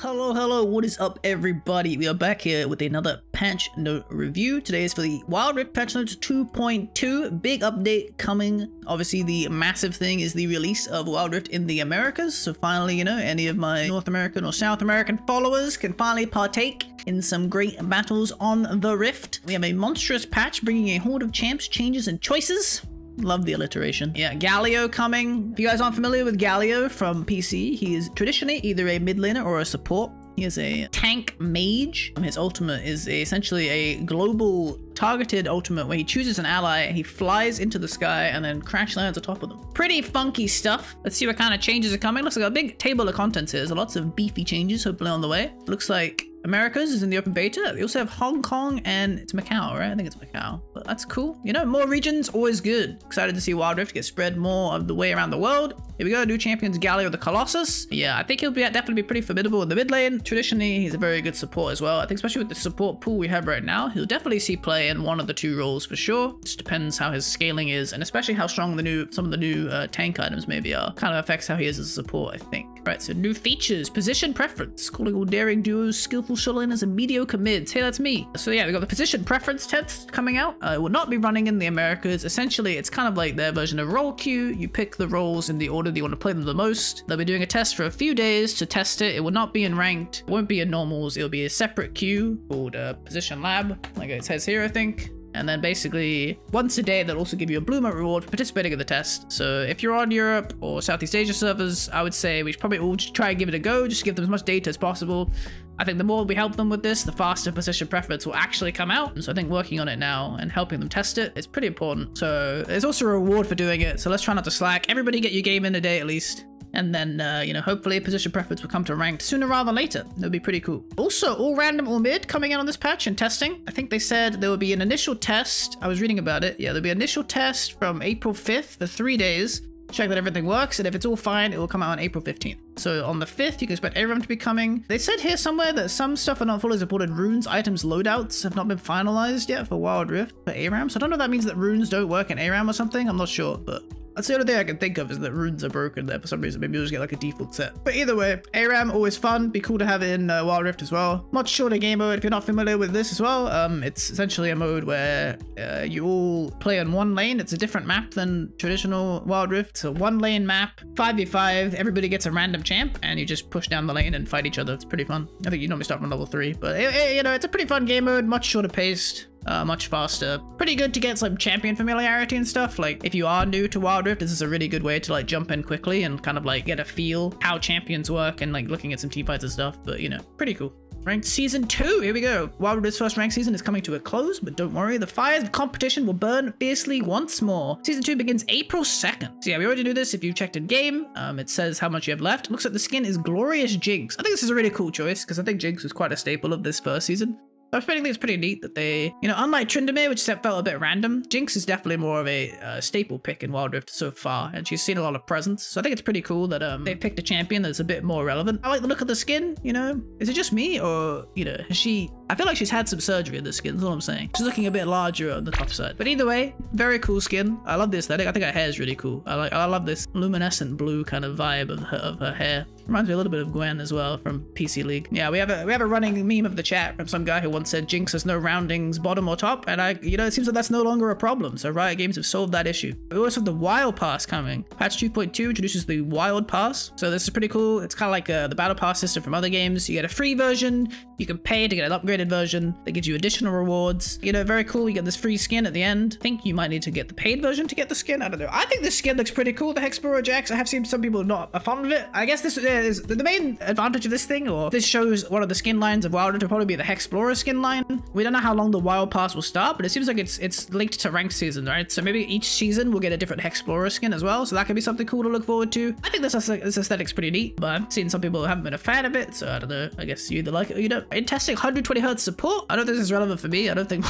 Hello, what is up everybody? We are back here with another patch note review. Today is for the Wild Rift patch notes 2.2. Big update coming. Obviously the massive thing is the release of Wild Rift in the Americas. So finally, you know, any of my North American or South American followers can finally partake in some great battles on the Rift. We have a monstrous patch bringing a horde of champs, changes, and choices. Love the alliteration. Yeah, Galio coming. If you guys aren't familiar with Galio from PC, he is traditionally either a mid laner or a support. He is a tank mage. His ultimate is essentially a global targeted ultimate where he chooses an ally, he flies into the sky, and then crash lands atop of them. Pretty funky stuff. Let's see what kind of changes are coming. Looks like a big table of contents here. There's lots of beefy changes hopefully on the way. Looks like Americas is in the open beta. They also have Hong Kong and it's Macau, right? I think it's Macau, but that's cool. You know, more regions, always good. Excited to see Wild Rift get spread more of the way around the world. Here we go, new champions, Galio the Colossus. Yeah, I think he'll definitely be pretty formidable in the mid lane. Traditionally, he's a very good support as well. I think especially with the support pool we have right now, he'll definitely see play in one of the two roles for sure. Just depends how his scaling is and especially how strong some of the new tank items maybe are. Kind of affects how he is as a support, I think. Right, so new features, position preference, calling all daring duos, skillful solo laners, and mediocre mids. Hey, that's me. So yeah, we got the position preference test coming out. It will not be running in the Americas. Essentially, it's kind of like their version of role queue. You pick the roles in the order that you want to play them the most. They'll be doing a test for a few days to test it. It will not be in ranked, it won't be in normals. It'll be a separate queue called position lab, like it says here, I think. And then basically once a day, they'll also give you a blue mote reward for participating in the test. So if you're on Europe or Southeast Asia servers, I would say we should probably all just try and give it a go. Just give them as much data as possible. I think the more we help them with this, the faster position preference will actually come out. And so I think working on it now and helping them test it is pretty important. So there's also a reward for doing it. So let's try not to slack. Everybody get your game in a day at least. And then, you know, hopefully position preference will come to ranked sooner rather than later. That'll be pretty cool. Also, all random or mid coming in on this patch and testing. I think they said there will be an initial test. I was reading about it. Yeah, there'll be an initial test from April 5th for 3 days. Check that everything works, and if it's all fine, it will come out on April 15th. So on the 5th, you can expect ARAM to be coming. They said here somewhere that some stuff are not fully supported. Runes, items, loadouts have not been finalized yet for Wild Rift for ARAM. So I don't know if that means that runes don't work in ARAM or something. I'm not sure, but that's the only thing I can think of is that runes are broken there for some reason. Maybe you'll just get like a default set. But either way, ARAM always fun. Be cool to have it in Wild Rift as well. Much shorter game mode if you're not familiar with this as well. It's essentially a mode where you all play on one lane. It's a different map than traditional Wild Rift. So one lane map, 5v5. Everybody gets a random champ and you just push down the lane and fight each other. It's pretty fun. I think you normally start from level 3, but you know, it's a pretty fun game mode. Much shorter paced. Much faster. Pretty good to get some champion familiarity and stuff. Like if you are new to Wild Rift, this is a really good way to like jump in quickly and kind of like get a feel how champions work and like looking at some team fights and stuff. But you know, pretty cool. Ranked Season 2, here we go. Wild Rift's first ranked season is coming to a close, but don't worry, the fires of competition will burn fiercely once more. Season 2 begins April 2nd. So yeah, we already do this if you checked in game. It says how much you have left. It looks like the skin is Glorious Jinx. I think this is a really cool choice because I think Jinx was quite a staple of this first season. I think it's pretty neat that they, you know, unlike Tryndamere, which felt a bit random, Jinx is definitely more of a staple pick in Wild Rift so far, and she's seen a lot of presence. So I think it's pretty cool that they picked a champion that's a bit more relevant. I like the look of the skin, you know. Is it just me, or, you know, has she... I feel like she's had some surgery in the skin, that's all I'm saying. She's looking a bit larger on the top side. But either way, very cool skin. I love the aesthetic. I think her hair is really cool. I love this luminescent blue kind of vibe of her hair. Reminds me a little bit of Gwen as well from PC League. Yeah, we have a running meme of the chat from some guy who once said Jinx has no roundings bottom or top, and you know, it seems like that's no longer a problem. So Riot Games have solved that issue. We also have the Wild Pass coming. Patch 2.2 introduces the Wild Pass. So this is pretty cool. It's kind of like the Battle Pass system from other games. You get a free version, you can pay to get an upgraded version that gives you additional rewards. You know, very cool. You get this free skin at the end. I think you might need to get the paid version to get the skin. I don't know. I think this skin looks pretty cool, the Hexplorer Jax. I have seen some people not fond of it. I guess this is the main advantage of this thing, or this shows one of the skin lines of Wild Rift will probably be the Hexplorer skin line. We don't know how long the Wild Pass will start, but it seems like it's linked to ranked season, right? So maybe each season we'll get a different Hexplorer skin as well. So that could be something cool to look forward to. I think this aesthetic's pretty neat, but I've seen some people who haven't been a fan of it. So I don't know. I guess you either like it or you don't. In testing 120 Hz support, I don't think this is relevant for me. I don't think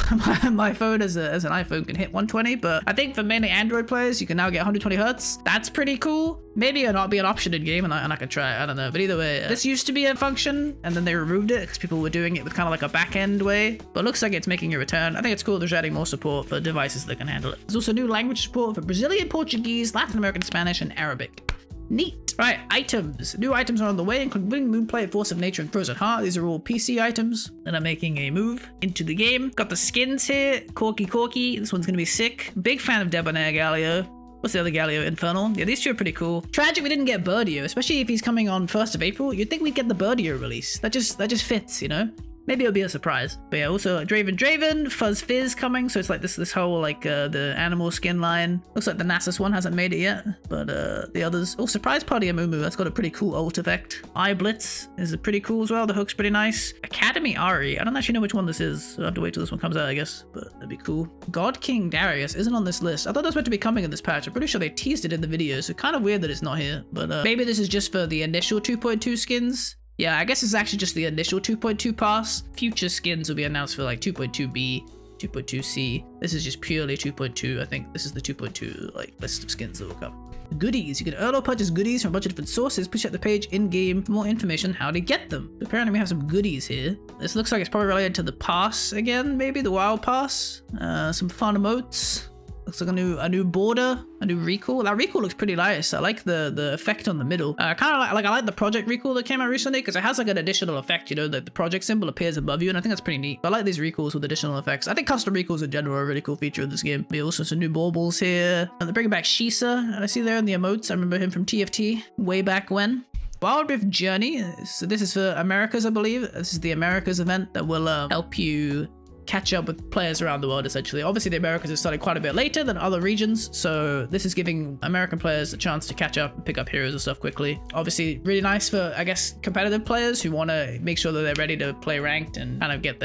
my phone as an iPhone can hit 120, but I think for mainly Android players, you can now get 120 Hz. That's pretty cool. Maybe it'll not be an option in game and I could try it. I don't know. But either way, this used to be a function and then they removed it because people were doing it with kind of like a back end way. But it looks like it's making a return. I think it's cool they're adding more support for devices that can handle it. There's also new language support for Brazilian, Portuguese, Latin American Spanish, and Arabic. Neat. Right, items. New items are on the way, including Moonplate, Force of Nature, and Frozen Heart. These are all PC items that are making a move into the game. Got the skins here. Corki. This one's gonna be sick. Big fan of Debonair Galio. What's the other Galio? Infernal? Yeah, these two are pretty cool. Tragic we didn't get Birdio, especially if he's coming on 1st of April. You'd think we'd get the Birdio release. That just fits, you know? Maybe it'll be a surprise. But yeah, also Draven, Fuzz Fizz coming. So it's like this whole like the animal skin line. Looks like the Nasus one hasn't made it yet. But the others. Oh, Surprise Party Amumu. That's got a pretty cool ult effect. Eye Blitz is pretty cool as well. The hook's pretty nice. Academy Ari. I don't actually know which one this is. So I have to wait till this one comes out, I guess. But that'd be cool. God King Darius isn't on this list. I thought that was meant to be coming in this patch. I'm pretty sure they teased it in the video. So kind of weird that it's not here. But maybe this is just for the initial 2.2 skins. Yeah, I guess it's actually just the initial 2.2 pass. Future skins will be announced for like 2.2b, 2.2c. This is just purely 2.2. I think this is the 2.2 like list of skins that will come. Goodies. You can earn or purchase goodies from a bunch of different sources. Please check the page in-game for more information on how to get them. Apparently we have some goodies here. This looks like it's probably related to the pass again, maybe the wild pass. Some fun emotes. Looks like a new border, a new recall. That recall looks pretty nice. I like the effect on the middle. Kind of like I like the project recall that came out recently because it has like an additional effect, you know, that the project symbol appears above you, and I think that's pretty neat. But I like these recalls with additional effects. I think custom recalls in general are a really cool feature of this game. We also some new baubles here. And they're bringing back Shisa. I see there in the emotes. I remember him from TFT way back when. Wild Rift Journey. So this is for Americas, I believe. This is the Americas event that will help you catch up with players around the world, essentially. Obviously, the Americas have started quite a bit later than other regions, so this is giving American players a chance to catch up and pick up heroes and stuff quickly. Obviously, really nice for, I guess, competitive players who want to make sure that they're ready to play ranked and kind of get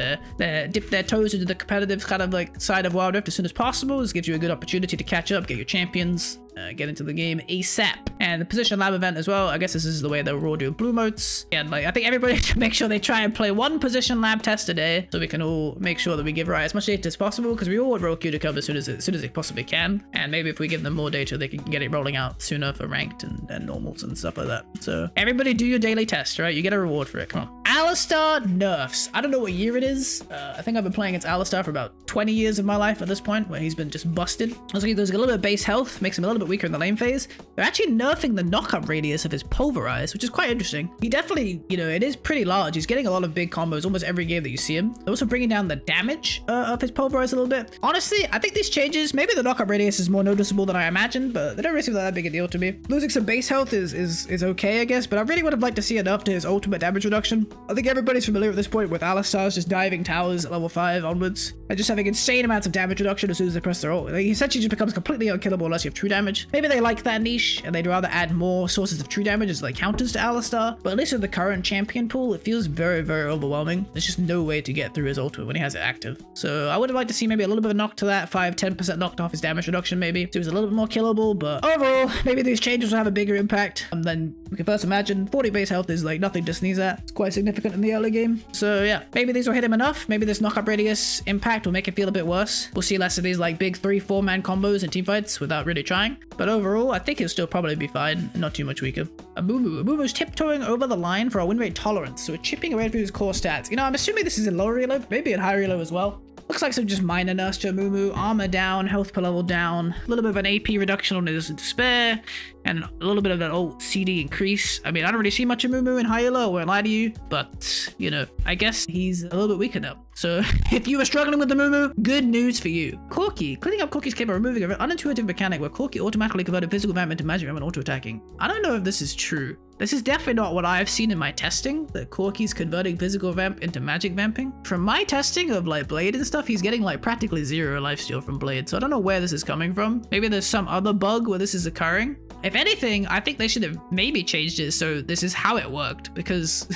dip their toes into the competitive kind of like side of Wild Rift as soon as possible. This gives you a good opportunity to catch up, get your champions, get into the game ASAP. And the position lab event as well, I guess this is the way they'll all do blue motes. And like I think everybody should make sure they try and play one position lab test a day so we can all make sure that we give Riot as much data as possible, because we all want Roku to come as soon as they possibly can. And maybe if we give them more data, they can get it rolling out sooner for ranked and normals and stuff like that. So everybody do your daily test, right? You get a reward for it. Come on. Alistar nerfs. I don't know what year it is. I think I've been playing against Alistar for about 20 years of my life at this point, where he's been just busted. Also, he does a little bit of base health, makes him a little bit weaker in the lane phase. They're actually nerfing the knockup radius of his pulverize, which is quite interesting. He definitely, you know, it is pretty large. He's getting a lot of big combos almost every game that you see him. They're also bringing down the damage of his pulverize a little bit. Honestly, I think these changes, maybe the knockup radius is more noticeable than I imagined, but they don't really seem like that big a deal to me. Losing some base health is okay, I guess, but I really would have liked to see enough to his ultimate damage reduction. I think everybody's familiar at this point with Alistar's just diving towers at level 5 onwards and just having insane amounts of damage reduction as soon as they press their ult. He essentially just becomes completely unkillable unless you have true damage. Maybe they like that niche and they'd rather add more sources of true damage as like counters to Alistar, but at least with the current champion pool, it feels very, very overwhelming. There's just no way to get through his ultimate when he has it active. So I would have liked to see maybe a little bit of knock to that, 5-10% knocked off his damage reduction maybe, so he was a little bit more killable, but overall, maybe these changes will have a bigger impact than we can first imagine. 40 base health is like nothing to sneeze at. It's quite significant in the early game. So yeah, maybe these will hit him enough. Maybe this knockup radius impact will make it feel a bit worse. We'll see less of these like big 3-4 man combos in teamfights without really trying. But overall, I think he'll still probably be fine, not too much weaker. Amumu's tiptoeing over the line for our win rate tolerance, so we're chipping away through his core stats. You know, I'm assuming this is in low reload, maybe in high reload as well. Looks like some just minor nerfs to Amumu. Armor down, health per level down, a little bit of an AP reduction on his despair, and a little bit of an ult CD increase. I mean, I don't really see much Amumu in high elo, I won't lie to you, but, you know, I guess he's a little bit weaker now. So if you were struggling with Amumu, good news for you. Corki. Cleaning up Corki's came by removing an unintuitive mechanic where Corki automatically converted physical vamp into magic vamp and auto-attacking. I don't know if this is true. This is definitely not what I've seen in my testing, that Corki's converting physical vamp into magic vamping. From my testing of like Blade and stuff, he's getting like practically 0 lifesteal from Blade, so I don't know where this is coming from. Maybe there's some other bug where this is occurring. If anything, I think they should have maybe changed it so this is how it worked, because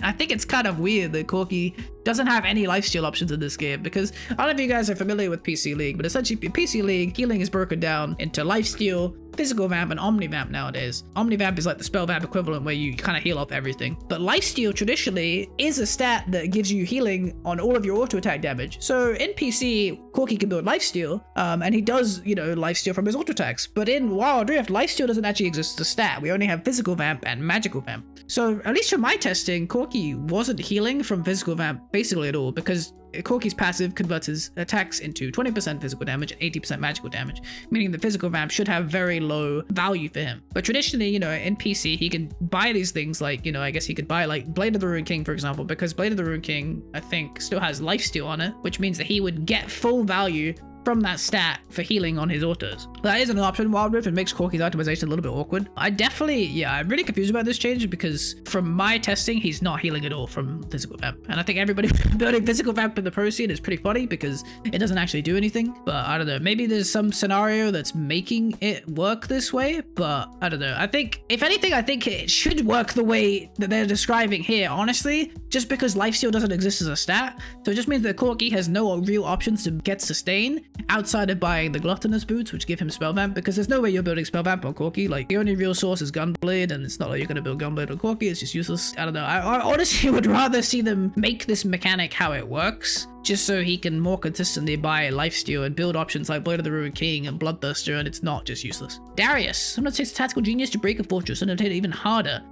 I think it's kind of weird that Corki doesn't have any lifesteal options in this game, because I don't know if you guys are familiar with PC League, but essentially in PC League, healing is broken down into lifesteal, physical vamp, and omni vamp nowadays. Omni vamp is like the spell vamp equivalent where you kind of heal off everything. But lifesteal traditionally is a stat that gives you healing on all of your auto attack damage. So in PC, Corki can build lifesteal, and he does, you know, lifesteal from his auto attacks. But in Wild Rift, lifesteal doesn't actually exist as a stat. We only have physical vamp and magical vamp. So at least from my testing, Corki wasn't healing from physical vamp basically at all, because Corki's passive converts his attacks into 20% physical damage and 80% magical damage, meaning the physical vamp should have very low value for him. But traditionally, you know, in PC, he can buy these things like, you know, I guess he could buy like Blade of the Ruined King, for example, because Blade of the Ruined King, I think, still has lifesteal on it, which means that he would get full value from that stat for healing on his autos. That is an option. Wild Rift, it makes Corki's optimization a little bit awkward. I definitely, yeah, I'm really confused about this change because from my testing, he's not healing at all from physical vamp. And I think everybody building physical vamp in the pro scene is pretty funny because it doesn't actually do anything. But I don't know, maybe there's some scenario that's making it work this way, but I don't know. I think, if anything, I think it should work the way that they're describing here, honestly, just because lifesteal doesn't exist as a stat. So it just means that Corki has no real options to get sustain outside of buying the gluttonous boots, which give him spell vamp, because there's no way you're building spell vamp on Corki. Like, the only real source is gunblade, and it's not like you're gonna build gunblade on Corki. It's just useless. I don't know. I honestly would rather see them make this mechanic how it works, just so he can more consistently buy lifesteal and build options like Blade of the Ruined King and Bloodthirster, and it's not just useless. Darius, sometimes takes a tactical genius to break a fortress and obtain it even harder.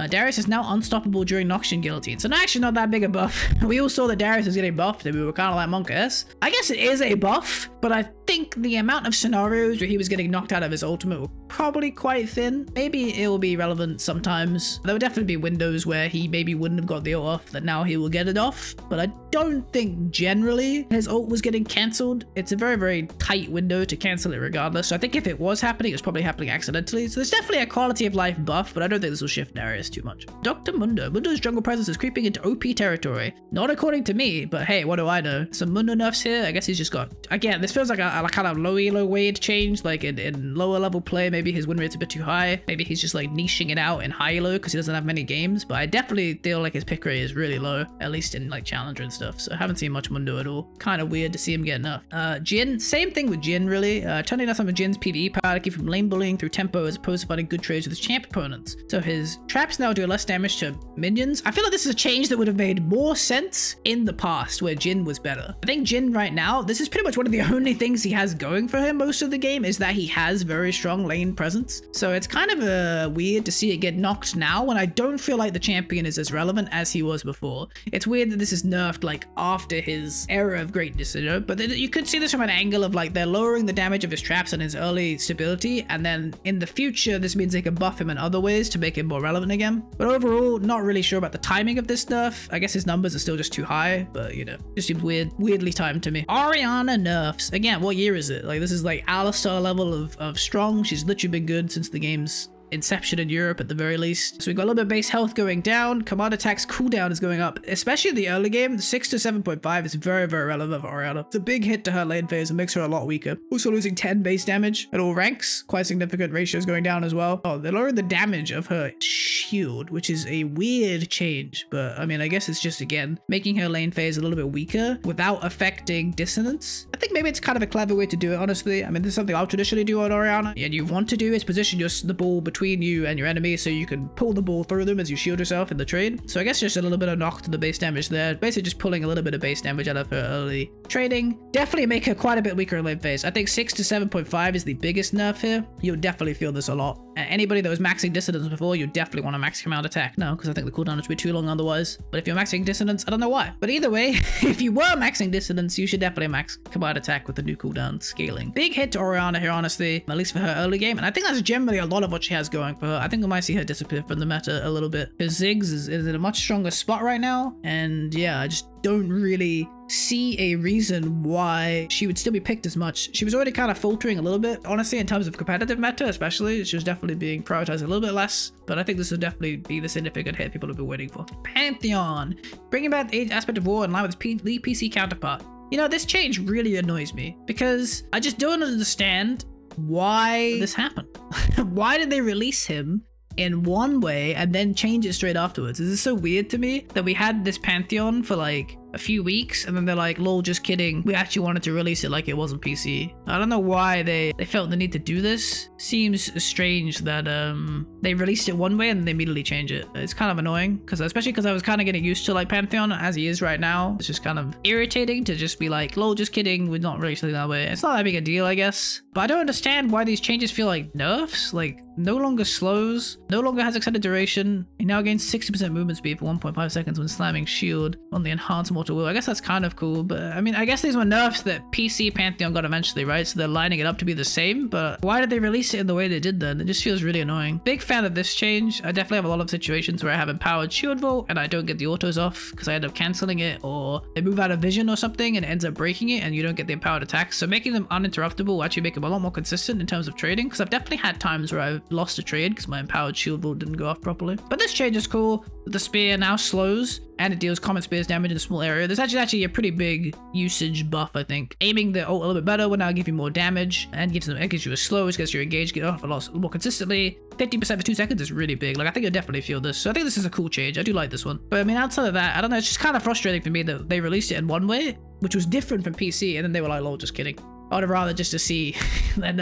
Darius is now unstoppable during Noxian Guillotine. So actually not that big a buff. We all saw that Darius was getting buffed and we were kind of like, Monk S. I guess it is a buff, but I think the amount of scenarios where he was getting knocked out of his ultimate were probably quite thin. Maybe it will be relevant sometimes. There would definitely be windows where he maybe wouldn't have got the ult off that now he will get it off, but I don't think generally his ult was getting cancelled. It's a very, very tight window to cancel it regardless. So I think if it was happening, it's probably happening accidentally. So there's definitely a quality of life buff, but I don't think this will shift Darius too much. Dr. Mundo. Mundo's jungle presence is creeping into OP territory. Not according to me, but hey, what do I know? Some Mundo nerfs here. I guess he's just got, again, this feels like a kind of low elo weight change, like in lower level play. Maybe his win rate's a bit too high. Maybe he's just like niching it out in high elo because he doesn't have many games, but I definitely feel like his pick rate is really low, at least in like challenger and stuff. So I haven't seen much Mundo at all. Kind of weird to see him get nerfed. Jhin, same thing with Jhin really. Turning down some of Jin's PvE power to keep from lane bullying through tempo as opposed to finding good trades with his champ opponents. So his traps now do less damage to minions. I feel like this is a change that would have made more sense in the past where Jhin was better. I think Jhin right now, this is pretty much one of the only things he has going for him most of the game is that he has very strong lane presence. So it's kind of weird to see it get knocked now when I don't feel like the champion is as relevant as he was before. It's weird that this is nerfed like after his era of greatness, you know, but you could see this from an angle of like they're lowering the damage of his traps and his early stability, and then in the future this means they can buff him in other ways to make him more relevant again. But overall, not really sure about the timing of this nerf. I guess his numbers are still just too high, but you know, just seems weirdly timed to me. Orianna nerfs. Again, what year is it? Like this is like Alistar level of strong. She's literally been good since the game's inception in Europe at the very least. So we got a little bit of base health going down. Command attacks cooldown is going up, especially in the early game. 6 to 7.5 is very, very relevant for Orianna. It's a big hit to her lane phase and makes her a lot weaker. Also losing 10 base damage at all ranks. Quite significant ratios going down as well. Oh, they lowered the damage of her shield, which is a weird change. But I mean, I guess it's just, again, making her lane phase a little bit weaker without affecting dissonance. I think maybe it's kind of a clever way to do it, honestly. I mean, this is something I'll traditionally do on Orianna. And you want to do is position the ball between you and your enemy so you can pull the ball through them as you shield yourself in the trade. So I guess just a little bit of knock to the base damage there. Basically just pulling a little bit of base damage out of her early trading. Definitely make her quite a bit weaker in lane phase. I think 6 to 7.5 is the biggest nerf here. You'll definitely feel this a lot. Anybody that was maxing dissonance before, you definitely want to max command attack now, because I think the cooldown would be too long otherwise. But if you're maxing dissonance, I don't know why. But either way, if you were maxing dissonance, you should definitely max command attack with the new cooldown scaling. Big hit to Orianna here, honestly, at least for her early game. And I think that's generally a lot of what she has going for her. I think we might see her disappear from the meta a little bit, because Ziggs is in a much stronger spot right now. And yeah, I just don't really see a reason why she would still be picked as much. She was already kind of faltering a little bit, honestly, in terms of competitive meta, especially. She was definitely being prioritized a little bit less, but I think this would definitely be the significant hit people have been waiting for. Pantheon, bringing back the aspect of war in line with his lead PC counterpart. You know, this change really annoys me because I just don't understand why this happened. Why did they release him in one way and then change it straight afterwards? This is so weird to me that we had this Pantheon for like a few weeks and then they're like, lol, just kidding, we actually wanted to release it like it wasn't PC. I don't know why they felt the need to do this. Seems strange that they released it one way and they immediately change it. It's kind of annoying, because especially because I was kind of getting used to like Pantheon as he is right now. It's just kind of irritating to just be like, lol, just kidding, we're not releasing it that way. It's not that big a deal, I guess, but I don't understand why these changes feel like nerfs. Like, no longer slows, no longer has extended duration. He now gains 60% movement speed for 1.5 seconds when slamming shield on the enhanced Mortal Will. I guess that's kind of cool, but I mean, I guess these were nerfs that PC Pantheon got eventually, right? So they're lining it up to be the same, but why did they release it in the way they did then? It just feels really annoying. Big fan of this change. I definitely have a lot of situations where I have empowered shield vault and I don't get the autos off because I end up canceling it, or they move out of vision or something and it ends up breaking it and you don't get the empowered attacks. So making them uninterruptible will actually make them a lot more consistent in terms of trading, because I've definitely had times where I've lost a trade because my empowered shield vault didn't go off properly. But this change is cool. The spear now slows and it deals common spears damage in a small area. There's actually a pretty big usage buff, I think. Aiming the ult a little bit better will now give you more damage and it gives you a slow, which gets your engage get off a lot more consistently. 50% for 2 seconds is really big. Like, I think you'll definitely feel this. So I think this is a cool change. I do like this one. But I mean, outside of that, I don't know. It's just kind of frustrating for me that they released it in one way, which was different from PC, and then they were like, lol, just kidding. I would have rather just to see than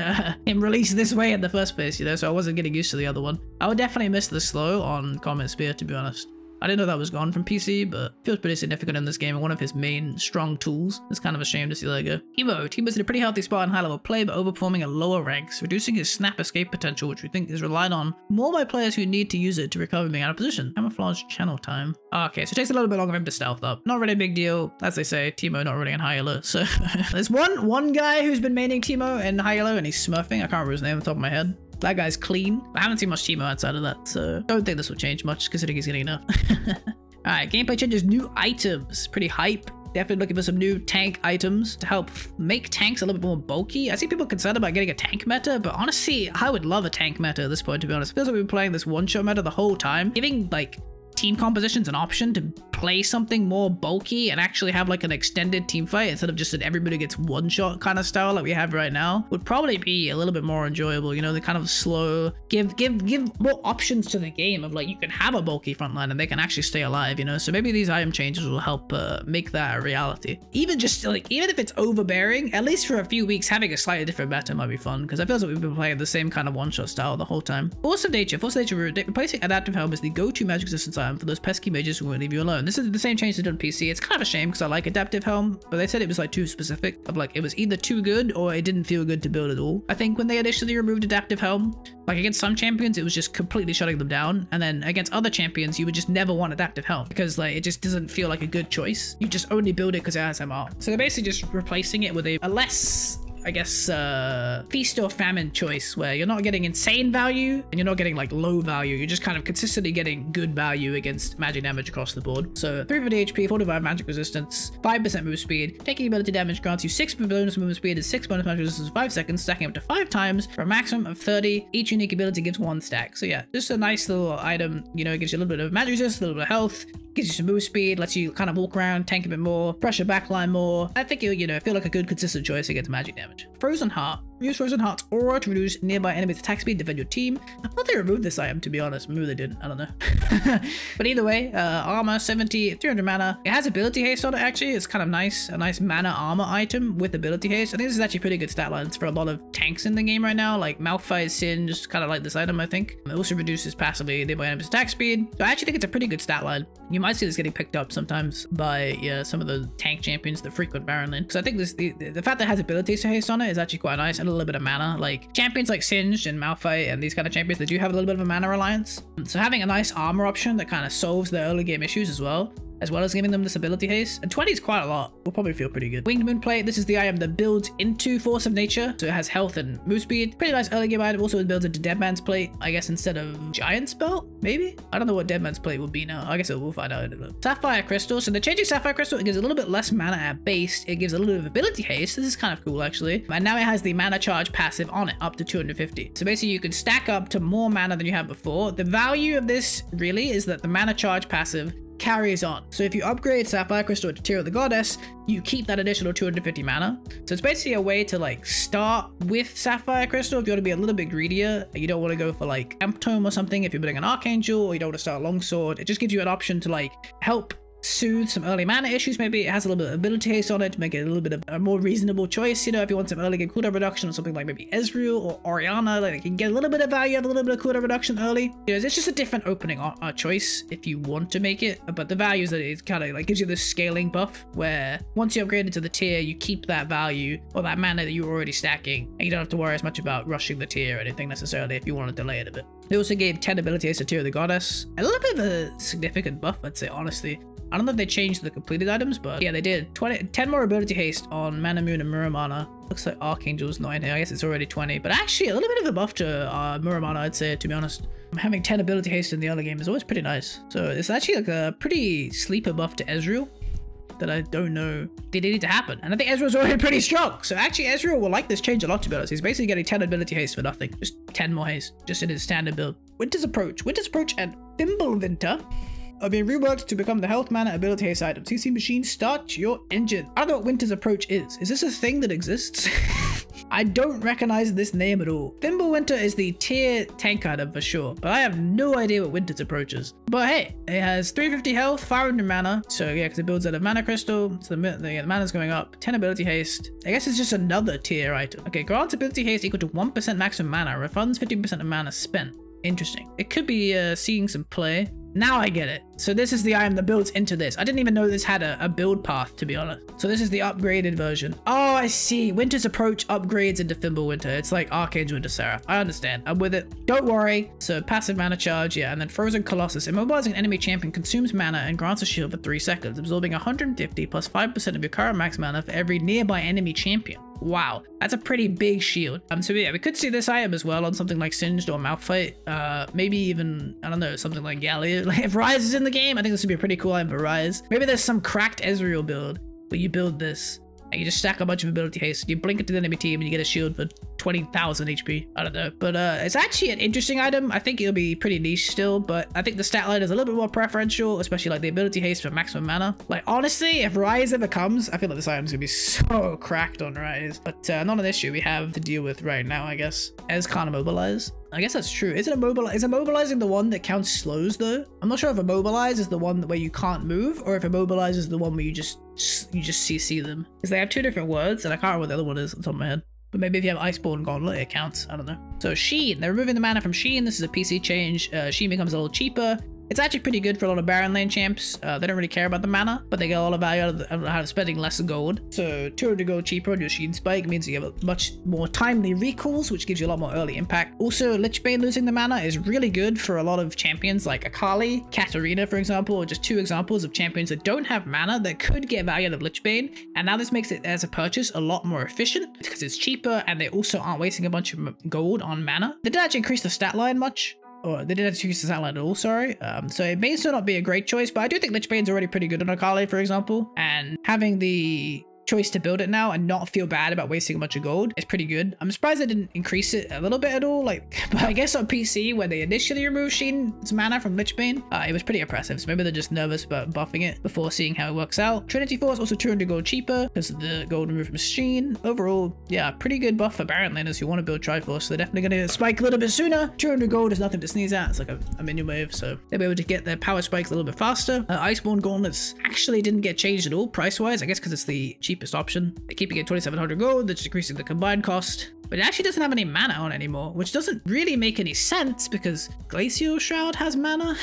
him release this way in the first place, you know, so I wasn't getting used to the other one. I would definitely miss the slow on Comet Spear, to be honest. I didn't know that was gone from PC, but feels pretty significant in this game and one of his main strong tools. It's kind of a shame to see that go. Teemo's in a pretty healthy spot in high level play, but overperforming at lower ranks, reducing his snap escape potential, which we think is relied on more by players who need to use it to recover being out of position. Camouflage channel time. Okay, so it takes a little bit longer for him to stealth up. Not really a big deal. As they say, Teemo not really in high alert, so there's one guy who's been maining Teemo in high alert and he's smurfing. I can't remember his name on the top of my head. That guy's clean. I haven't seen much Teemo outside of that, so don't think this will change much considering he's getting enough. Alright, gameplay changes, new items. Pretty hype. Definitely looking for some new tank items to help make tanks a little bit more bulky. I see people concerned about getting a tank meta, but honestly, I would love a tank meta at this point, to be honest. It feels like we've been playing this one-shot meta the whole time. Giving, like, team compositions an option to play something more bulky and actually have like an extended team fight instead of just an everybody gets one shot kind of style like we have right now would probably be a little bit more enjoyable, you know, the kind of slow, give more options to the game of like you can have a bulky frontline and they can actually stay alive, you know. So maybe these item changes will help make that a reality. Even if it's overbearing, at least for a few weeks having a slightly different meta might be fun, because I feel like we've been playing the same kind of one-shot style the whole time. Force of Nature replacing Adaptive Helm is the go-to magic resistance item for those pesky mages who won't leave you alone. This is the same change they did on PC. It's kind of a shame because I like Adaptive Helm, but they said it was like too specific, of like it was either too good or it didn't feel good to build at all. I think when they initially removed Adaptive Helm, like against some champions it was just completely shutting them down, and then against other champions you would just never want Adaptive Helm because like it just doesn't feel like a good choice. You just only build it because it has MR. So they're basically just replacing it with a less, I guess, feast or famine choice where you're not getting insane value and you're not getting like low value. You're just kind of consistently getting good value against magic damage across the board. So 350 HP, 45 magic resistance, 5% move speed. Taking ability damage grants you 6 bonus movement speed and 6 bonus magic resistance in 5 seconds, stacking up to 5 times for a maximum of 30. Each unique ability gives 1 stack. So yeah, just a nice little item. You know, it gives you a little bit of magic resistance, a little bit of health, gives you some move speed, lets you kind of walk around, tank a bit more, pressure backline more. I think you'll, you know, feel like a good consistent choice against magic damage. Frozen Heart. Use Frozen Heart's aura to reduce nearby enemies' attack speed, defend your team. I thought they removed this item, to be honest. Maybe they didn't. I don't know. But either way, armor, 70, 300 mana. It has ability haste on it, actually. It's kind of nice. A nice mana armor item with ability haste. I think this is actually pretty good stat lines for a lot of tanks in the game right now. Like Malphite, Sin, just kind of like this item, I think. It also reduces passively nearby enemies' attack speed. So I actually think it's a pretty good stat line. You might see this getting picked up sometimes by some of the tank champions that frequent Baron Lane. So I think this the fact that it has ability haste on it is actually quite nice, and a little bit of mana. Like champions like Singed and Malphite and these kind of champions, they do have a little bit of a mana reliance. So having a nice armor option that kind of solves their early game issues as well as giving them this ability haste. And 20 is quite a lot. Will probably feel pretty good. Winged Moon Plate. This is the item that builds into Force of Nature. So it has health and move speed. Pretty nice early game item. Also it builds into Dead Man's Plate, I guess, instead of Giant's Belt, maybe? I don't know what Dead Man's Plate will be now. I guess we'll find out in a little. Sapphire Crystal. So they're changing Sapphire Crystal. It gives a little bit less mana at base. It gives a little bit of ability haste. This is kind of cool, actually. And now it has the mana charge passive on it, up to 250. So basically you can stack up to more mana than you had before. The value of this really is that the mana charge passive carries on. So if you upgrade Sapphire Crystal to Tear of the Goddess, you keep that additional 250 mana. So it's basically a way to like start with Sapphire Crystal if you want to be a little bit greedier. You don't want to go for like Amp Tome or something if you're building an Archangel, or you don't want to start Longsword. It just gives you an option to like help soothe some early mana issues. Maybe it has a little bit of ability haste on it to make it a little bit of a more reasonable choice, you know, if you want some early game cooldown reduction or something like maybe Ezreal or Orianna, like you can get a little bit of value, have a little bit of cooldown reduction early. You know, it's just a different opening choice if you want to make it, but the value is that it kind of like gives you this scaling buff where once you upgrade it to the tier, you keep that value or that mana that you were already stacking, and you don't have to worry as much about rushing the tier or anything necessarily if you want to delay it a bit. They also gave 10 ability haste to Tear of the Goddess, a little bit of a significant buff, I'd say, honestly. I don't know if they changed the completed items, but yeah, they did. 10 more ability haste on Mana Moon and Muramana. Looks like Archangel's not in here. I guess it's already 20, but actually a little bit of a buff to Muramana, I'd say, to be honest. Having 10 ability haste in the other game is always pretty nice. So it's actually like a pretty sleeper buff to Ezreal that I don't know did it need to happen. And I think Ezreal's already pretty strong. So actually Ezreal will like this change a lot, to be honest. He's basically getting 10 ability haste for nothing. Just 10 more haste, just in his standard build. Winter's Approach and Fimbulwinter are being reworked to become the health mana ability haste item. CC machine, start your engine. I don't know what Winter's Approach is. Is this a thing that exists? I don't recognize this name at all. Fimbulwinter is the tier tank item for sure, but I have no idea what Winter's Approach is. But hey, it has 350 health, 500 mana. So yeah, because it builds out of mana crystal. So the mana's going up. 10 ability haste. I guess it's just another tier item. Okay, grants ability haste equal to 1% maximum mana. Refunds 50% of mana spent. Interesting. It could be seeing some play. Now I get it. So this is the item that builds into this. I didn't even know this had a build path, to be honest. So this is the upgraded version. Oh, I see. Winter's Approach upgrades into Fimbulwinter. It's like Archangel into Seraph. I understand. I'm with it. Don't worry. So passive mana charge, yeah. And then Frozen Colossus. Immobilizing an enemy champion consumes mana and grants a shield for 3 seconds, absorbing 150 plus 5% of your current max mana for every nearby enemy champion. Wow, that's a pretty big shield. So yeah, we could see this item as well on something like Singed or Malphite. Maybe even, I don't know, something like Galio. Like if Ryze is in the game, I think this would be a pretty cool item for Ryze. Maybe there's some cracked Ezreal build where you build this and you just stack a bunch of ability haste. You blink into the enemy team and you get a shield for 20,000 HP. I don't know, but it's actually an interesting item. I think it'll be pretty niche still, but I think the stat line is a little bit more preferential, especially like the ability haste for maximum mana. Like honestly, if Ryze ever comes, I feel like this item's gonna be so cracked on Ryze, but not an issue we have to deal with right now, I guess. Ez can't immobilize. I guess that's true. Is immobilizing the one that counts slows though? I'm not sure if immobilize is the one where you can't move, or if immobilize is the one where you just CC them. Because they have 2 different words, and I can't remember what the other one is on the top of my head. But maybe if you have Iceborne Gauntlet, it counts. I don't know. So Jhin, they're removing the mana from Jhin. This is a PC change. Jhin becomes a little cheaper. It's actually pretty good for a lot of Baron lane champs. They don't really care about the mana, but they get all the value out of spending less gold. So 200 gold cheaper on your Jhin spike means you have a much more timely recalls, which gives you a lot more early impact. Also, Lichbane losing the mana is really good for a lot of champions like Akali, Katarina, for example, or just 2 examples of champions that don't have mana that could get value out of Lichbane. And now this makes it as a purchase a lot more efficient because it's cheaper and they also aren't wasting a bunch of gold on mana. They didn't actually increase the stat line much. Or they didn't use the satellite at all, sorry. So it may still not be a great choice, but I do think Lichbane's already pretty good on Akali, for example. And having the choice to build it now and not feel bad about wasting a bunch of gold is pretty good. I'm surprised they didn't increase it a little bit at all. Like, but I guess on PC, when they initially removed Jhin's mana from Lichbane, it was pretty impressive. So maybe they're just nervous about buffing it before seeing how it works out. Trinity Force also 200 gold cheaper because of the gold removed from Jhin. Overall, yeah, pretty good buff for Baron laners who want to build Triforce. So they're definitely going to spike a little bit sooner. 200 gold is nothing to sneeze at. It's like a minion wave, so they'll be able to get their power spikes a little bit faster. Iceborne Gauntlets actually didn't get changed at all price-wise, I guess because it's the cheapest option. They keep it at 2,700 gold, that's decreasing the combined cost. But it actually doesn't have any mana on anymore, which doesn't really make any sense because Glacial Shroud has mana.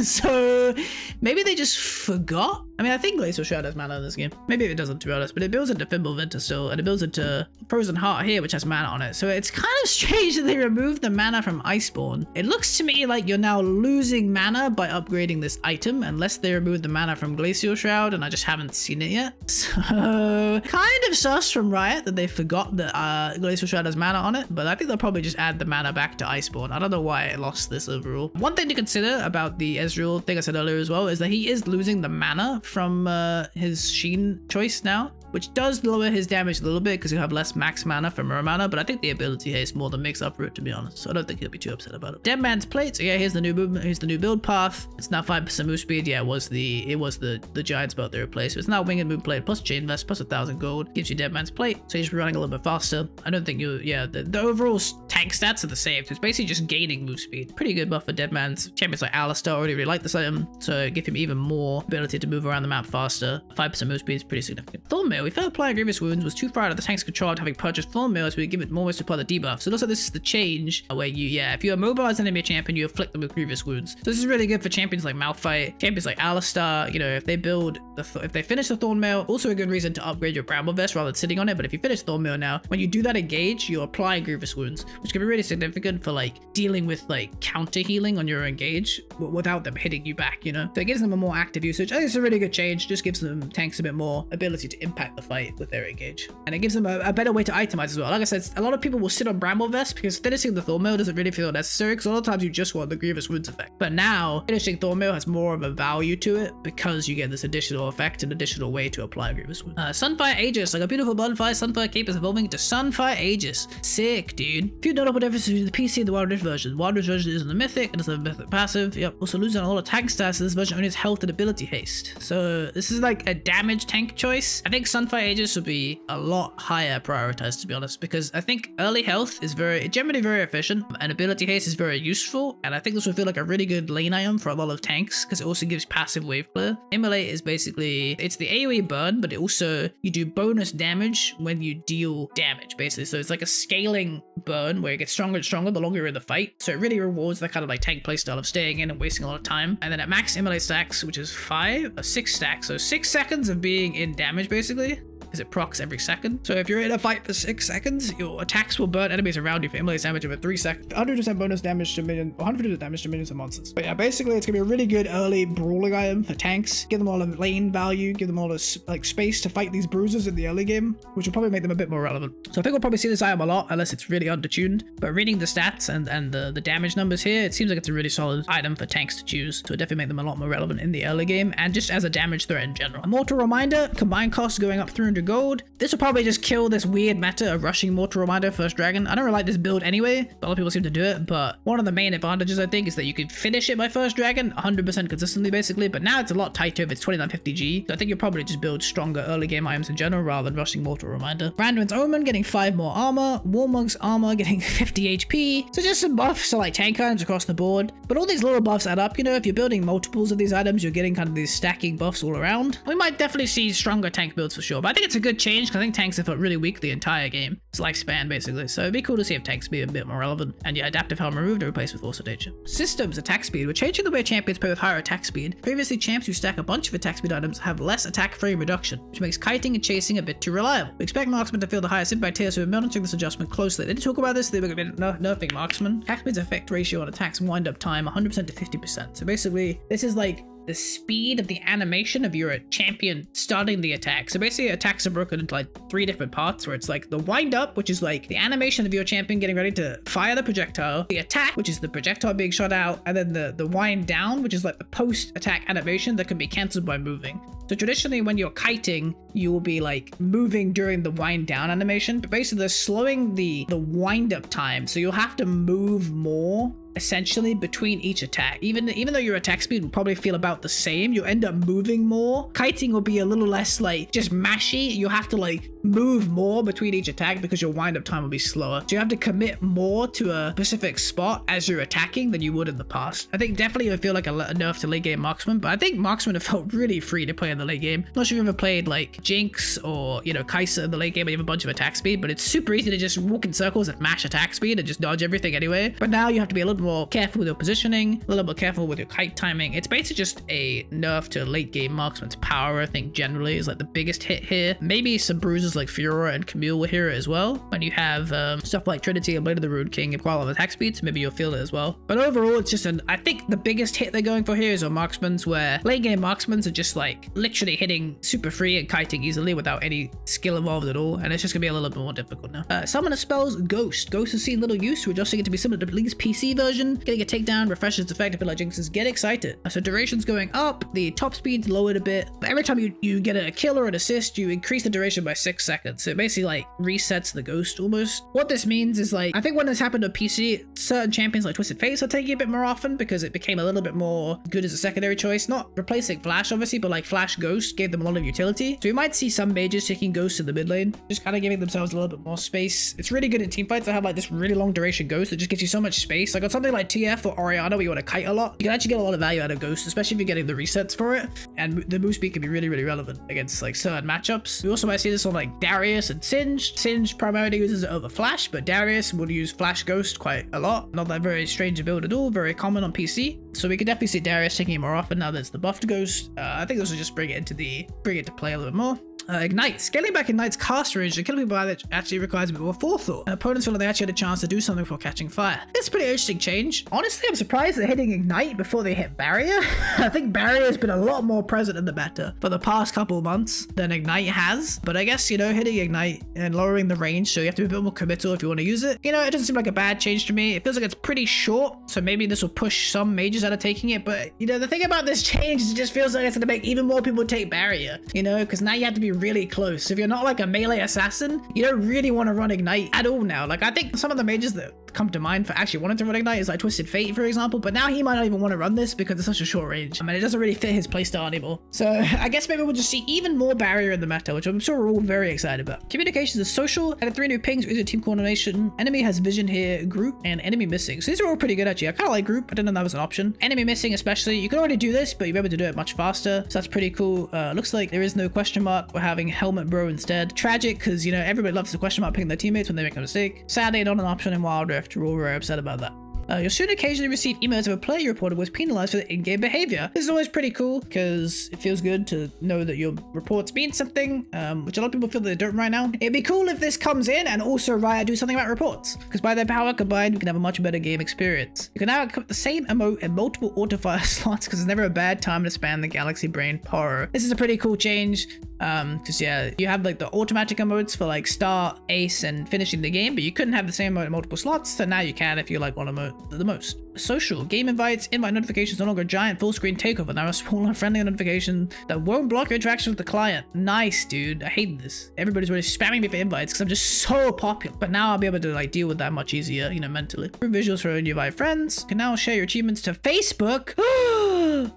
So maybe they just forgot. I mean, I think Glacial Shroud has mana in this game. Maybe it doesn't, to be honest, but it builds into Fimbulwinter still, and it builds into Frozen Heart here, which has mana on it. So it's kind of strange that they removed the mana from Iceborne. It looks to me like you're now losing mana by upgrading this item, unless they removed the mana from Glacial Shroud, and I just haven't seen it yet. So kind of sus from Riot that they forgot that Glacial Shroud has mana on it, but I think they'll probably just add the mana back to Iceborne. I don't know why I lost this overall. One thing to consider about the Ezreal thing I said earlier as well is that he is losing the mana from his Jhin choice now, which does lower his damage a little bit because he'll have less max mana from Muramana, but I think the ability haste more than makes up for it, to be honest. So I don't think he'll be too upset about it. Dead Man's Plate. So yeah, here's the new movement. Here's the new build path. It's now 5% move speed. Yeah, it was the Giant's Belt they replaced. So it's now Winged Moon Plate plus Chain Vest plus 1,000 gold. Gives you Dead Man's Plate. So you're just running a little bit faster. I don't think you, yeah, the overall tank stats are the same. So it's basically just gaining move speed. Pretty good buff for Dead Man's. Champions like Alistar already really like this item. So give him even more ability to move around the map faster. 5% move speed is pretty significant. Thornmail we felt applying Grievous Wounds was too far out of the tank's control after having purchased Thorn Mail, so we give it more ways to apply the debuff. So it looks like this is the change where if you immobilize an enemy champion, you afflict them with Grievous Wounds. So this is really good for champions like Malphite, champions like Alistar, if they build, if they finish the Thorn Mail, also a good reason to upgrade your Bramble Vest rather than sitting on it. But if you finish Thorn Mail now, when you do that engage, you apply Grievous Wounds, which can be really significant for like dealing with like counter healing on your engage without them hitting you back, So it gives them a more active usage. I think it's a really good change, just gives them tanks a bit more ability to impact the fight with their engage. And it gives them a better way to itemize as well. Like I said, a lot of people will sit on Bramble Vest because finishing the Thorn Mail doesn't really feel necessary, because a lot of times you just want the Grievous Wounds effect. But now, finishing Thorn Mail has more of a value to it because you get this additional effect, an additional way to apply Grievous Wounds. Sunfire Aegis, like a beautiful butterfly, Sunfire Cape is evolving into Sunfire Aegis. Sick, dude. Few notable differences between the PC and the Wild Rift version. Wild Rift version isn't a mythic, it is a mythic passive. Yep. Also losing a lot of tank stats, this version only has health and ability haste. So this is like a damage tank choice. I think Sunfire Aegis would be a lot higher prioritized, to be honest, because I think early health is generally very efficient, and ability haste is very useful, and I think this would feel like a really good lane item for a lot of tanks because it also gives passive wave clear. Immolate is basically, it's the AoE burn, but it also, you do bonus damage when you deal damage, basically. So it's like a scaling burn where it gets stronger and stronger the longer you're in the fight. So it really rewards that kind of like tank playstyle of staying in and wasting a lot of time. And then at max Immolate stacks, which is 6 stacks, so 6 seconds of being in damage basically, because it procs every second. So if you're in a fight for 6 seconds, your attacks will burn enemies around you for immolate damage over 3 seconds. 100% bonus damage to minions, 100% damage to minions and monsters. But yeah, basically it's gonna be a really good early brawling item for tanks. Give them all a lane value, give them all this like space to fight these bruisers in the early game, which will probably make them a bit more relevant. So I think we'll probably see this item a lot unless it's really undertuned. But reading the stats and the damage numbers here, it seems like it's a really solid item for tanks to choose. So it definitely make them a lot more relevant in the early game and just as a damage threat in general. A Mortal Reminder, combined cost going up 300 gold. This will probably just kill this weird meta of rushing Mortal Reminder first dragon. I don't really like this build anyway, but a lot of people seem to do it. But one of the main advantages I think is that you can finish it by first dragon 100% consistently basically, but now it's a lot tighter if it's 2950G. So I think you'll probably just build stronger early game items in general rather than rushing Mortal Reminder. Brandwin's Omen getting 5 more armor, Warmonk's armor getting 50 HP. So just some buffs to like tank items across the board. But all these little buffs add up, if you're building multiples of these items, you're getting kind of these stacking buffs all around. We might definitely see stronger tank builds for sure, but I think it's a good change because I think tanks have felt really weak the entire game. It's lifespan basically, so it'd be cool to see if tanks be a bit more relevant. And yeah, adaptive helm removed and replaced with Force of Nature. Systems attack speed. We're changing the way champions play with higher attack speed. Previously, champs who stack a bunch of attack speed items have less attack frame reduction, which makes kiting and chasing a bit too reliable. We expect marksmen to feel the highest impact here, so we're monitoring this adjustment closely. They didn't talk about this, they were nerfing marksmen. Attack speed's effect ratio on attacks wind up time 100% to 50%. So basically, this is like the speed of the animation of your champion starting the attack. So basically attacks are broken into like 3 different parts, where it's like the wind up, which is like the animation of your champion getting ready to fire the projectile, the attack, which is the projectile being shot out, and then the wind down, which is like the post attack animation that can be cancelled by moving. So traditionally when you're kiting, you will be like moving during the wind down animation, but basically they're slowing the wind up time. So you'll have to move more essentially between each attack. Even though your attack speed will probably feel about the same, you end up moving more. Kiting will be a little less like just mashy. You have to like move more between each attack because your wind up time will be slower. So you have to commit more to a specific spot as you're attacking than you would in the past. I think definitely it would feel like a nerf to late game marksman, but I think marksmen have felt really free to play in the late game. Not sure if you've ever played like Jinx or Kai'Sa in the late game, where you have a bunch of attack speed, but it's super easy to just walk in circles and mash attack speed and just dodge everything anyway. But now you have to be a little more careful with your positioning, a little bit careful with your kite timing. It's basically just a nerf to late game marksman's power. I think generally is like the biggest hit here. Maybe some bruises like Furor and Camille will hear it as well. When you have stuff like Trinity and Blade of the Rude King and Qual of attack speeds, maybe you'll feel it as well. But overall, it's just I think the biggest hit they're going for here is on marksmen's, where late game marksmen's are just like literally hitting super free and kiting easily without any skill involved at all, and it's just gonna be a little bit more difficult now. Summoner spells, Ghost. Ghost has seen little use. We're adjusting it to be similar to Lee's PC version. Getting a takedown, refreshes its effect, a bit like Jinx's. Get excited. So duration's going up, the top speed's lowered a bit. But every time you get a kill or an assist, you increase the duration by 6 seconds. So it basically like resets the Ghost almost. What this means is like, I think when this happened to PC, certain champions like Twisted Fates are taking it a bit more often because it became a little bit more good as a secondary choice. Not replacing Flash obviously, but like Flash Ghost gave them a lot of utility. So we might see some mages taking Ghost in the mid lane, just kind of giving themselves a little bit more space. It's really good in teamfights to have like this really long duration Ghost that just gives you so much space. Like on something like TF or Orianna where you want to kite a lot, you can actually get a lot of value out of Ghost, especially if you're getting the resets for it. And the move speed can be really, really relevant against like certain matchups. We also might see this on like Darius and Singed. Singed primarily uses it over Flash, but Darius would use Flash Ghost quite a lot. Not that very strange build at all, very common on PC. So we could definitely see Darius taking it more often now there's the buffed Ghost. I think this will just bring it to play a little bit more. Ignite. Scaling back Ignite's cast range and killing people actually requires a bit more forethought. Opponents feel like they actually had a chance to do something before catching fire. It's a pretty interesting change. Honestly, I'm surprised they're hitting Ignite before they hit Barrier. I think Barrier has been a lot more present in the meta for the past couple months than Ignite has. But I guess, you know, hitting Ignite and lowering the range, so you have to be a bit more committal if you want to use it. You know, it doesn't seem like a bad change to me. It feels like it's pretty short, so maybe this will push some mages out of taking it. But, you know, the thing about this change is it just feels like it's going to make even more people take Barrier, you know, because now you have to be really close. If you're not like a melee assassin, you don't really want to run Ignite at all now. Like, I think some of the mages that come to mind for actually wanting to run Ignite is like Twisted Fate, for example, but now he might not even want to run this because it's such a short range. I mean, it doesn't really fit his playstyle anymore. So I guess maybe we'll just see even more Barrier in the meta, which I'm sure we're all very excited about. Communications is social, added 3 new pings, easier team coordination. Enemy has vision here, group, and enemy missing. So these are all pretty good actually. I kind of like group. I didn't know that was an option. Enemy missing especially. You can already do this, but you'll be able to do it much faster. So that's pretty cool. Looks like there is no question mark. We're having Helmet Bro instead. Tragic, because, you know, everybody loves the question mark picking their teammates when they make a mistake. Sadly, not an option in Wild Rift. We're all very upset about that. You'll soon occasionally receive emails of a player you reported was penalized for their in-game behavior. This is always pretty cool because it feels good to know that your reports mean something, which a lot of people feel that they don't right now. It'd be cool if this comes in and also Riot do something about reports, because by their power combined, we can have a much better game experience. You can now equip the same emote in multiple auto-fire slots because there's never a bad time to spam the Galaxy Brain power. This is a pretty cool change. Because yeah, you have like the automatic emotes for like start, ace, and finishing the game, but you couldn't have the same emote in multiple slots, so now you can if you like one emote the most. Social. Game invites, invite notifications no longer a giant full screen takeover, now a smaller friendly notification that won't block your interaction with the client. Nice, dude. I hate this. Everybody's really spamming me for invites because I'm just so popular. But now I'll be able to like deal with that much easier, you know, mentally. Improve visuals for when you invite friends. You can now share your achievements to Facebook.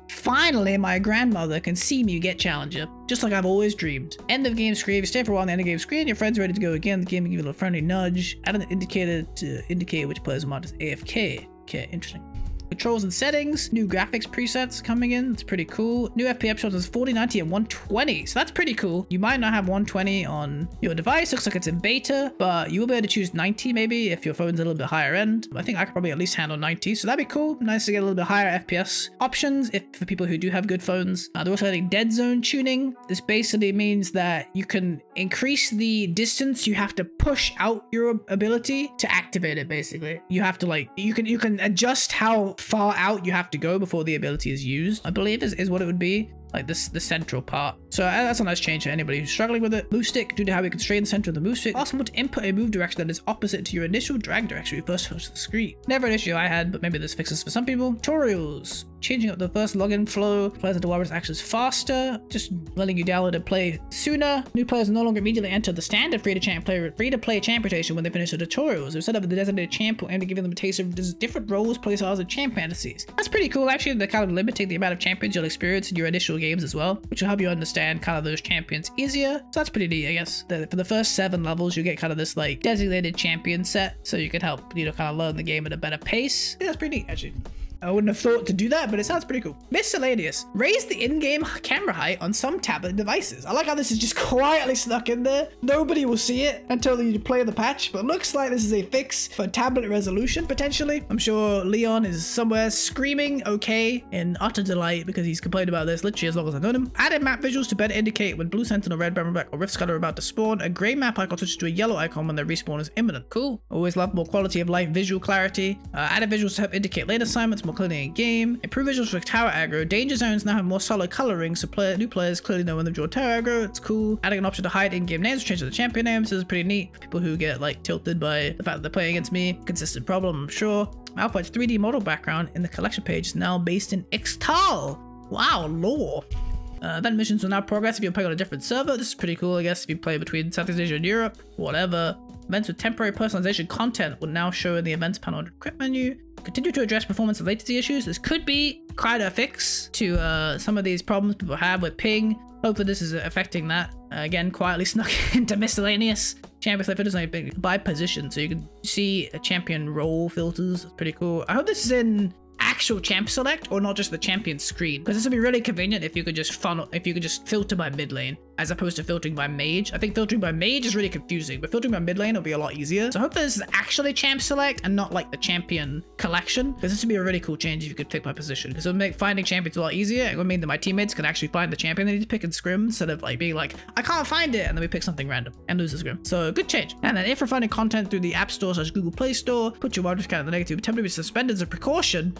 Finally, my grandmother can see me get Challenger, just like I've always dreamed. End of game screen. If you stay for a while on the end of game screen, your friend's ready to go again. The game will give you a friendly nudge. Add an indicator to indicate which players are marked as AFK. Okay, interesting. Controls and settings, new graphics presets coming in. It's pretty cool. New FPS shows us 40, 90, and 120. So that's pretty cool. You might not have 120 on your device. Looks like it's in beta, but you will be able to choose 90 maybe if your phone's a little bit higher end. I think I could probably at least handle 90. So that'd be cool. Nice to get a little bit higher FPS options for people who do have good phones. They're also adding dead zone tuning. This basically means that you can increase the distance you have to push out your ability to activate it. Basically, you have to like, you can adjust how far out you have to go before the ability is used, I believe is what it would be. Like the central part. So that's a nice change for anybody who's struggling with it. Move stick, due to how we constrain the center of the move stick, possible to input a move direction that is opposite to your initial drag direction when you first touch the screen. Never an issue I had, but maybe this fixes for some people. Tutorials. Changing up the first login flow. Players have to warp actions faster. Just letting you download and play sooner. New players no longer immediately enter the standard free-to-play champ rotation when they finish the tutorials. They've set up the designated champ will aim to give them a taste of different roles, playstyles, and champ fantasies. That's pretty cool. Actually, they're kind of limiting the amount of champions you'll experience in your initial games as well, which will help you understand kind of those champions easier. So that's pretty neat, I guess. For the first 7 levels, you get kind of this like designated champion set, so you can help, you know, kind of learn the game at a better pace. Yeah, that's pretty neat, actually. I wouldn't have thought to do that, but it sounds pretty cool. Miscellaneous. Raise the in-game camera height on some tablet devices. I like how this is just quietly snuck in there. Nobody will see it until you play the patch, but looks like this is a fix for tablet resolution, potentially. I'm sure Leon is somewhere screaming okay in utter delight because he's complained about this literally as long as I've known him. Added map visuals to better indicate when Blue Sentinel, Red Back, or Rift Scud are about to spawn. A gray map icon switches to a yellow icon when their respawn is imminent. Cool. Always love more quality of life visual clarity. Added visuals to help indicate lane assignments more clearly in game. Improve visuals for tower aggro. Danger zones now have more solid coloring, so new players clearly know when they've drawn tower aggro. It's cool. Adding an option to hide in-game names, change to the champion names. This is pretty neat for people who get like tilted by the fact that they're playing against me. Consistent problem, I'm sure. Malphite's 3D model background in the collection page is now based in Ixtal. Wow, lore. Event missions will now progress if you're playing on a different server. This is pretty cool, I guess, if you play between Southeast Asia and Europe, whatever. Events with temporary personalization content will now show in the events panel under quick menu. Continue to address performance and latency issues. This could be quite a fix to some of these problems people have with ping. Hopefully this is affecting that. Again, quietly snuck into Miscellaneous. champion select filters like by position, so you can see a champion role filters. It's pretty cool. I hope this is in actual champ select or not just the champion screen, because this would be really convenient if you could just filter by mid lane as opposed to filtering by mage. I think filtering by mage is really confusing, but filtering by mid lane will be a lot easier. So I hope this is actually champ select and not like the champion collection, because this would be a really cool change if you could pick by position, because it would make finding champions a lot easier. It would mean that my teammates can actually find the champion they need to pick in scrim instead of like being like, I can't find it, and then we pick something random and lose the scrim. So good change. And then if you're finding content through the App Store / Google Play Store, put your wildcard count in the negative, attempt to be suspended as a precaution.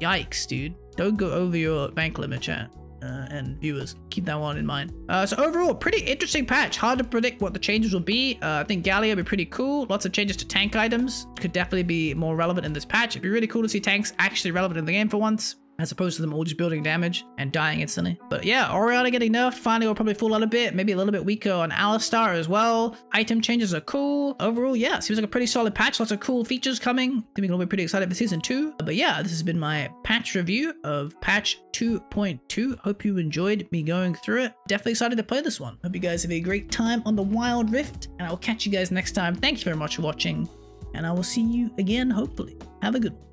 Yikes, dude. Don't go over your bank limit, chat. And viewers, keep that one in mind. So overall, pretty interesting patch. Hard to predict what the changes will be. I think Galio will be pretty cool. Lots of changes to tank items. Could definitely be more relevant in this patch. It'd be really cool to see tanks actually relevant in the game for once, as opposed to them all just building damage and dying instantly. But yeah, Orianna getting nerfed. Finally, will probably fall out a bit. Maybe a little bit weaker on Alistar as well. Item changes are cool. Overall, yeah, seems like a pretty solid patch. Lots of cool features coming. I think we're gonna be pretty excited for season 2. But yeah, this has been my patch review of patch 2.2. Hope you enjoyed me going through it. Definitely excited to play this one. Hope you guys have a great time on the Wild Rift, and I will catch you guys next time. Thank you very much for watching, and I will see you again, hopefully. Have a good one.